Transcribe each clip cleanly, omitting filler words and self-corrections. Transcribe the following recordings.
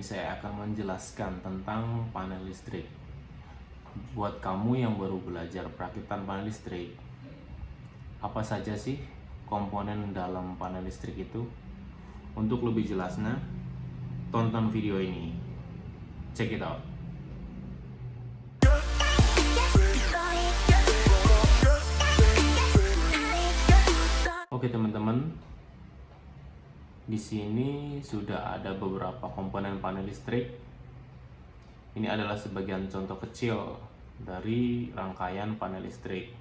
ini saya akan menjelaskan tentang panel listrik. Buat kamu yang baru belajar perakitan panel listrik, apa saja sih komponen dalam panel listrik itu? Untuk lebih jelasnya, tonton video ini. Check it out. Oke teman-teman, di sini sudah ada beberapa komponen panel listrik. Ini adalah sebagian contoh kecil dari rangkaian panel listrik.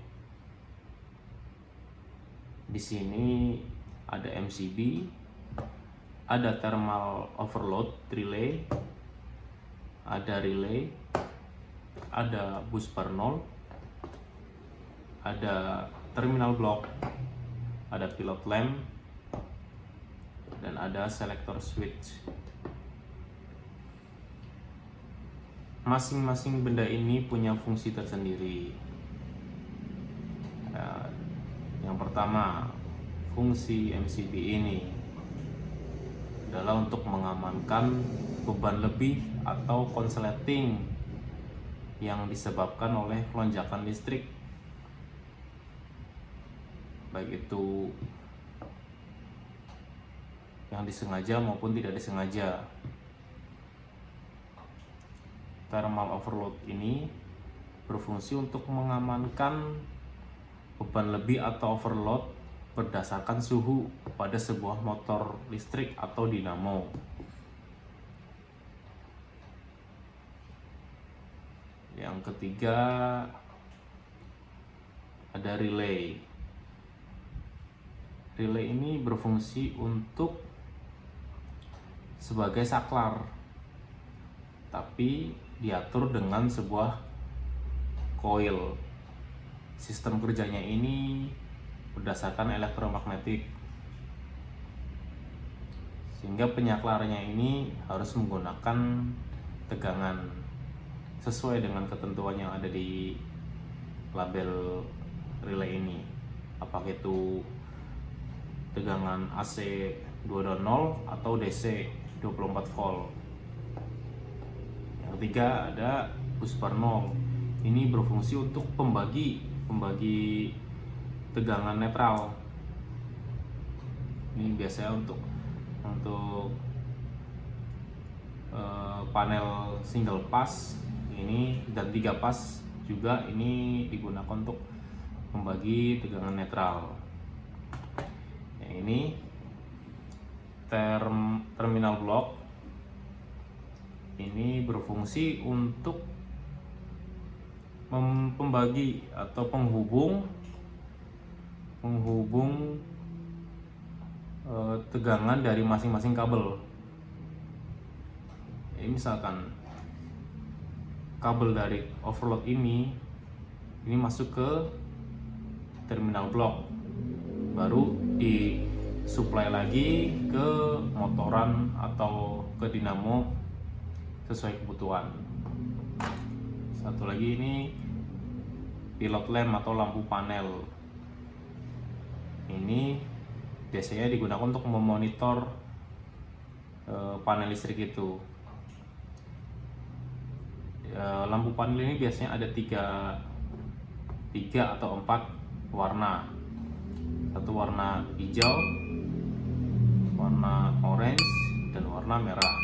Di sini ada MCB, ada thermal overload relay, ada relay, ada bus per nol, ada terminal block, ada pilot lamp, dan ada selector switch. Masing-masing benda ini punya fungsi tersendiri. Yang pertama, fungsi MCB ini adalah untuk mengamankan beban lebih atau konsleting yang disebabkan oleh lonjakan listrik, baik itu yang disengaja maupun tidak disengaja. Thermal overload ini berfungsi untuk mengamankan beban lebih atau overload berdasarkan suhu pada sebuah motor listrik atau dinamo. Yang ketiga ada relay. Relay ini berfungsi untuk sebagai saklar, tapi diatur dengan sebuah coil. Sistem kerjanya ini berdasarkan elektromagnetik, sehingga penyaklarnya ini harus menggunakan tegangan sesuai dengan ketentuan yang ada di label relay ini, apakah itu tegangan AC 2.0 atau DC 24 volt. Yang ketiga ada bus per nol. Ini berfungsi untuk pembagi tegangan netral. Ini biasanya untuk panel single pass ini dan 3 pass juga ini digunakan untuk membagi tegangan netral. Yang ini terminal block ini berfungsi untuk pembagi atau penghubung tegangan dari masing-masing kabel. Ini misalkan kabel dari overload ini masuk ke terminal block, baru disuplai lagi ke motoran atau ke dinamo sesuai kebutuhan. Satu lagi ini pilot lamp atau lampu panel. Ini biasanya digunakan untuk memonitor panel listrik itu. Lampu panel ini biasanya ada tiga atau 4 warna. Satu warna hijau, warna orange, dan warna merah.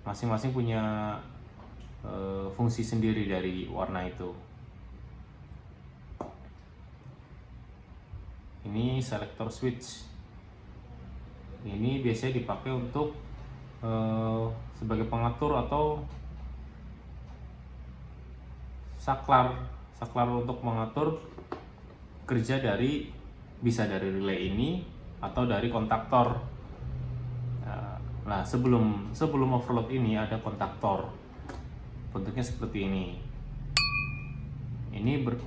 Masing-masing punya fungsi sendiri dari warna itu. Ini selector switch. Ini biasanya dipakai untuk sebagai pengatur atau saklar untuk mengatur kerja bisa dari relay ini atau dari kontaktor. Nah, sebelum overload ini ada kontaktor. Bentuknya seperti ini.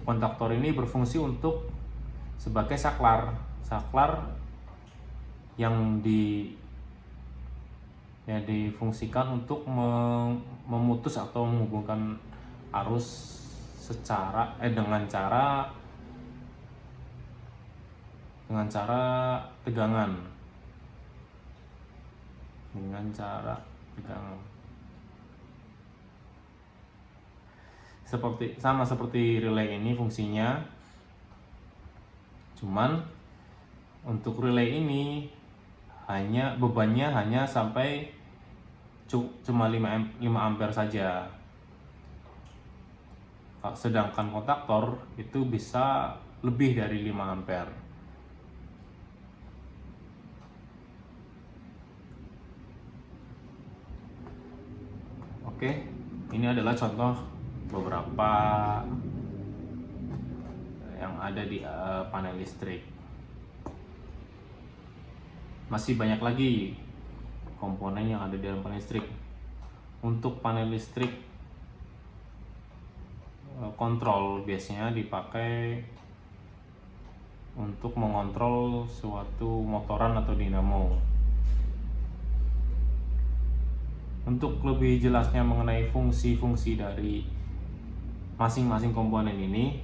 Kontaktor ini berfungsi untuk sebagai saklar yang difungsikan untuk memutus atau menghubungkan arus dengan cara tegangan. dengan cara pegang sama seperti relay ini fungsinya, cuman untuk relay ini bebannya hanya sampai cuma 5 ampere saja, sedangkan kontaktor itu bisa lebih dari 5 ampere. Oke, ini adalah contoh beberapa yang ada di panel listrik. Masih banyak lagi komponen yang ada di dalam panel listrik. Untuk panel listrik kontrol biasanya dipakai untuk mengontrol suatu motoran atau dinamo. Untuk lebih jelasnya mengenai fungsi-fungsi dari masing-masing komponen ini,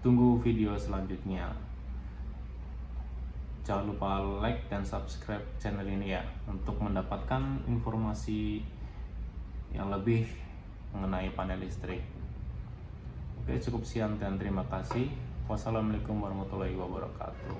tunggu video selanjutnya. Jangan lupa like dan subscribe channel ini ya, untuk mendapatkan informasi yang lebih mengenai panel listrik. Oke, cukup sekian dan terima kasih. Wassalamualaikum warahmatullahi wabarakatuh.